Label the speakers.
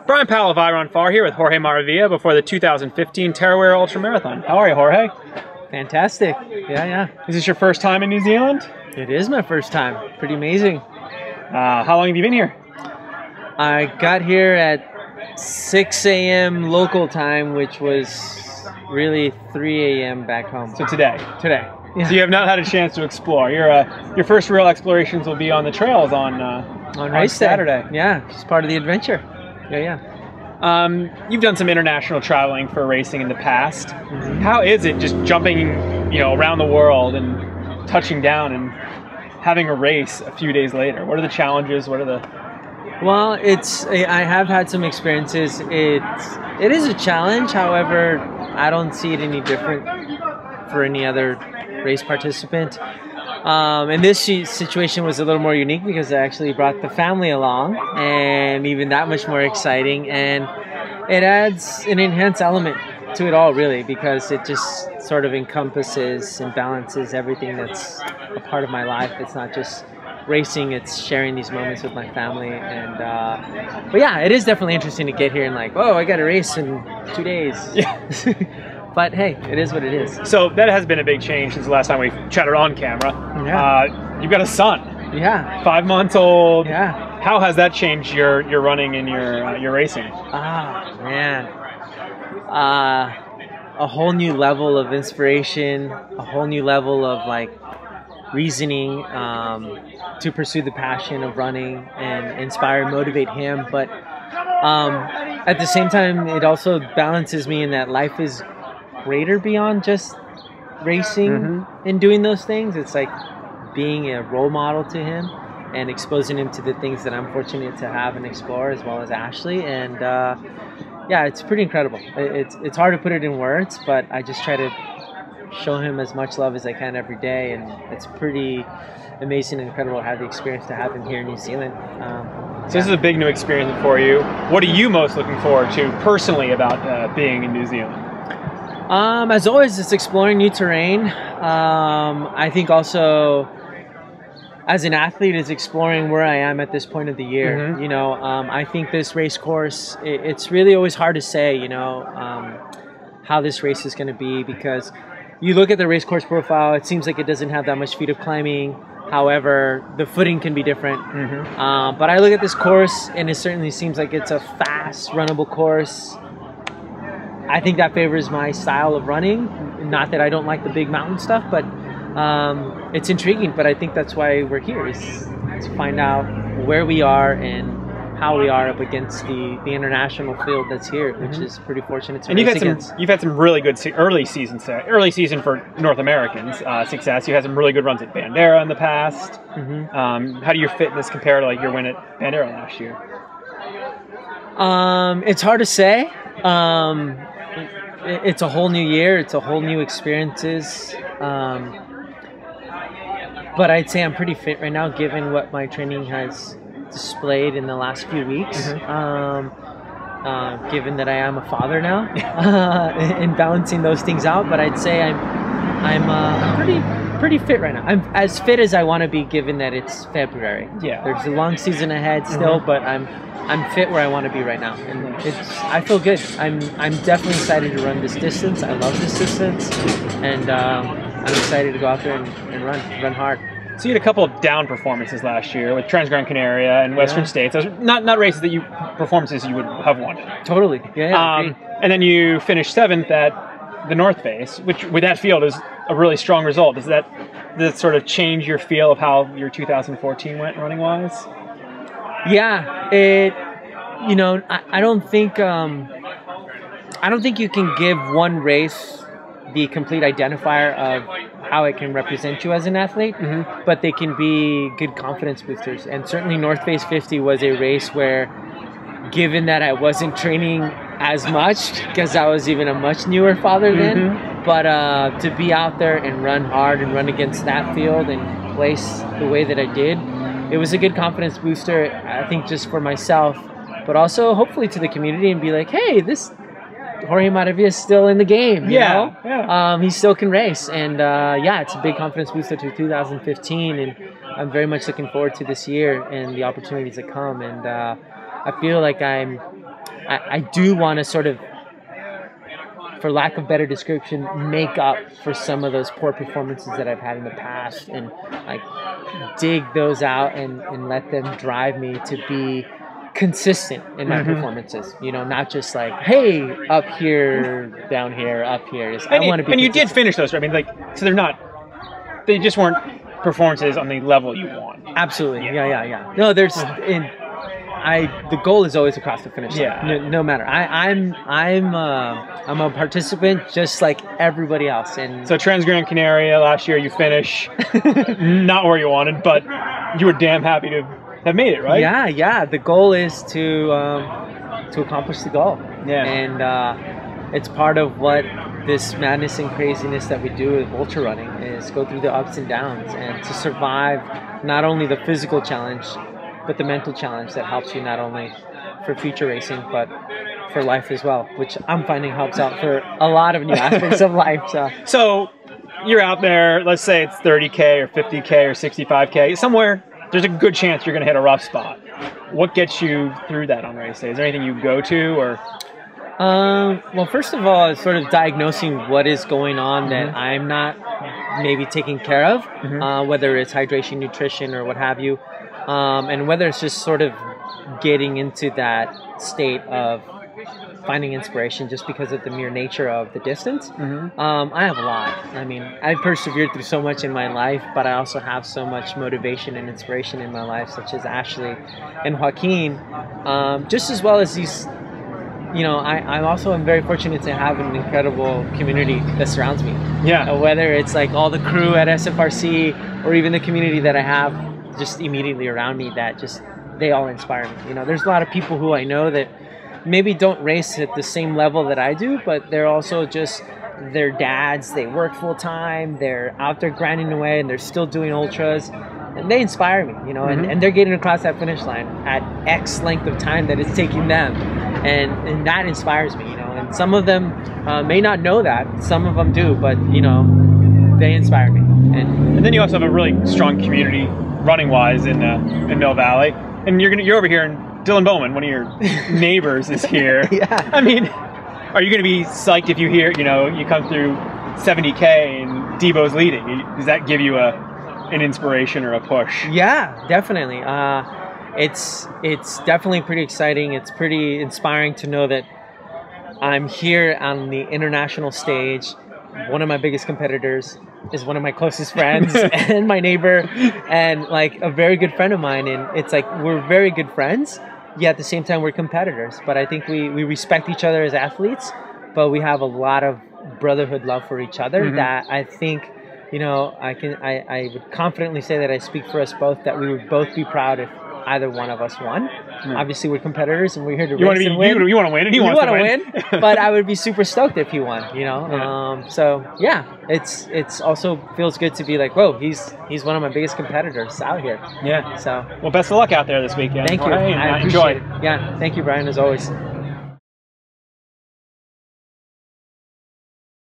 Speaker 1: Brian Powell of Iron Far here with Jorge Maravilla before the 2015 Tarawera Ultramarathon. How are you, Jorge?
Speaker 2: Fantastic. Yeah.
Speaker 1: Is this your first time in New Zealand?
Speaker 2: It is my first time. Pretty amazing.
Speaker 1: How long have you been here?
Speaker 2: I got here at 6 a.m. local time, which was really 3 a.m. back home.
Speaker 1: So today?
Speaker 2: Today. Yeah.
Speaker 1: So you have not had a chance to explore. Your first real explorations will be on the trails on
Speaker 2: race
Speaker 1: Saturday.
Speaker 2: Day. Yeah, it's part of the adventure. Yeah.
Speaker 1: You've done some international traveling for racing in the past.
Speaker 2: Mm-hmm.
Speaker 1: How is it just jumping, around the world and touching down and having a race a few days later? What are the challenges? What are the...
Speaker 2: Well, I have had some experiences. It is a challenge. However, I don't see it any different for any other race participant. And this situation was a little more unique because I actually brought the family along, and even that much more exciting. And it adds an enhanced element to it all, really, because it just sort of encompasses and balances everything that's a part of my life. It's not just racing, it's sharing these moments with my family. And but yeah, it is definitely interesting to get here and like, oh, I got a race in 2 days.
Speaker 1: Yeah.
Speaker 2: But hey, it is what it is.
Speaker 1: So that has been a big change since the last time we chatted on camera.
Speaker 2: Yeah.
Speaker 1: You've got a son.
Speaker 2: Yeah.
Speaker 1: 5 months old.
Speaker 2: Yeah.
Speaker 1: How has that changed your running and your racing?
Speaker 2: Man. A whole new level of inspiration, a whole new level of like reasoning to pursue the passion of running and inspire and motivate him. But at the same time, it also balances me in that life is greater beyond just racing and doing those things. It's like being a role model to him and exposing him to the things that I'm fortunate to have and explore, as well as Ashley. And yeah, it's pretty incredible. It's hard to put it in words, but I just try to show him as much love as I can every day, and it's pretty amazing and incredible to have the experience to have him here in New Zealand.
Speaker 1: So this is a big new experience for you. What are you most looking forward to personally about being in New Zealand?
Speaker 2: As always, it's exploring new terrain. I think also, as an athlete, is exploring where I am at this point of the year. I think this race course, it's really always hard to say, how this race is going to be, because you look at the race course profile, it seems like it doesn't have that much feet of climbing. However, the footing can be different. But I look at this course, and it certainly seems like it's a fast, runnable course. I think that favors my style of running. Not that I don't like the big mountain stuff, but it's intriguing. But I think that's why we're here, is to find out where we are and how we are up against the international field that's here, which is pretty fortunate to race against. You've
Speaker 1: had some really good early season for North Americans success. You had some really good runs at Bandera in the past. How do your fitness compare to like your win at Bandera last year?
Speaker 2: It's hard to say. It's a whole new year. It's a whole new experiences. But I'd say I'm pretty fit right now, given what my training has displayed in the last few weeks. Given that I am a father now, and balancing those things out. But I'd say I'm pretty fit right now. I'm as fit as I want to be, given that it's February.
Speaker 1: Yeah.
Speaker 2: There's a long season ahead still, but I'm fit where I want to be right now, and I feel good. I'm definitely excited to run this distance. I love this distance, and I'm excited to go out there and run hard.
Speaker 1: So you had a couple of down performances last year with Trans-Gran Canaria and Western States. Those not races performances you would have wanted.
Speaker 2: Totally. Yeah.
Speaker 1: And then you finished 7th at the North Face, which with that field is a really strong result. Does that sort of change your feel of how your 2014 went running wise?
Speaker 2: Yeah. I don't think you can give one race the complete identifier of how it can represent you as an athlete, but they can be good confidence boosters. And certainly North Face 50 was a race where, given that I wasn't training as much, because I was even a much newer father then, but to be out there and run hard and run against that field and place the way that I did, it was a good confidence booster, I think, just for myself, but also hopefully to the community, and be like, hey, this Jorge Maravilla is still in the game, you know? He still can race. And it's a big confidence booster to 2015. And I'm very much looking forward to this year and the opportunities that come. And I feel like I'm I do want to sort of, for lack of better description, make up for some of those poor performances that I've had in the past, and like dig those out and let them drive me to be consistent in my performances. You know, not just like, hey, up here, down here, up here. I want to be.
Speaker 1: And you did finish those, right? I mean, like, so they just weren't performances on the level you want.
Speaker 2: Absolutely. Yeah. No, the goal is always across the finish line.
Speaker 1: Yeah.
Speaker 2: No matter. I'm a participant just like everybody else. And
Speaker 1: so Trans-Gran Canaria last year, you finish not where you wanted, but you were damn happy to have made it, right?
Speaker 2: Yeah. The goal is to accomplish the goal.
Speaker 1: Yeah.
Speaker 2: And it's part of what this madness and craziness that we do with ultra running is go through the ups and downs and to survive not only the physical challenge, but the mental challenge that helps you not only for future racing, but for life as well, which I'm finding helps out for a lot of new aspects of life.
Speaker 1: So you're out there, let's say it's 30K or 50K or 65K, somewhere there's a good chance you're going to hit a rough spot. What gets you through that on race day? Is there anything you go to, or?
Speaker 2: Well, first of all, it's sort of diagnosing what is going on that I'm not maybe taking care of, whether it's hydration, nutrition, or what have you. And whether it's just sort of getting into that state of finding inspiration just because of the mere nature of the distance. I have a lot. I mean, I've persevered through so much in my life, but I also have so much motivation and inspiration in my life, such as Ashley and Joaquin, just as well as these. You know, I also am very fortunate to have an incredible community that surrounds me.
Speaker 1: Yeah.
Speaker 2: Whether it's like all the crew at SFRC or even the community that I have just immediately around me that just, they all inspire me. You know, there's a lot of people who I know that maybe don't race at the same level that I do, but they're also just, their dads, they work full time, they're out there grinding away and they're still doing ultras. And they inspire me, you know, and they're getting across that finish line at X length of time that it's taking them. And that inspires me, you know, and some of them may not know that, some of them do, but, you know, they inspire me. And
Speaker 1: then you also have a really strong community running-wise in Mill Valley. And you're over here, and Dylan Bowman, one of your neighbors, is here.
Speaker 2: Yeah.
Speaker 1: I mean, are you going to be psyched if you hear, you know, you come through 70K and Debo's leading? Does that give you an inspiration or a push?
Speaker 2: Yeah, definitely. It's definitely pretty exciting. It's pretty inspiring to know that I'm here on the international stage. One of my biggest competitors is one of my closest friends and my neighbor and like a very good friend of mine. And it's like, we're very good friends, yet at the same time we're competitors. But I think we respect each other as athletes, but we have a lot of brotherhood love for each other that I think, you know, I would confidently say that I speak for us both, that we would both be proud if either one of us won. Obviously, we're competitors and we're here to race and win.
Speaker 1: You want to win, and he wants to win.
Speaker 2: But I would be super stoked if he won, you know. Yeah. So yeah, it's also feels good to be like, whoa, he's one of my biggest competitors out here.
Speaker 1: Yeah.
Speaker 2: So
Speaker 1: well, best of luck out there this weekend.
Speaker 2: Thank you.
Speaker 1: Right?
Speaker 2: I
Speaker 1: enjoy.
Speaker 2: appreciate it. Yeah. Thank you, Brian, as always.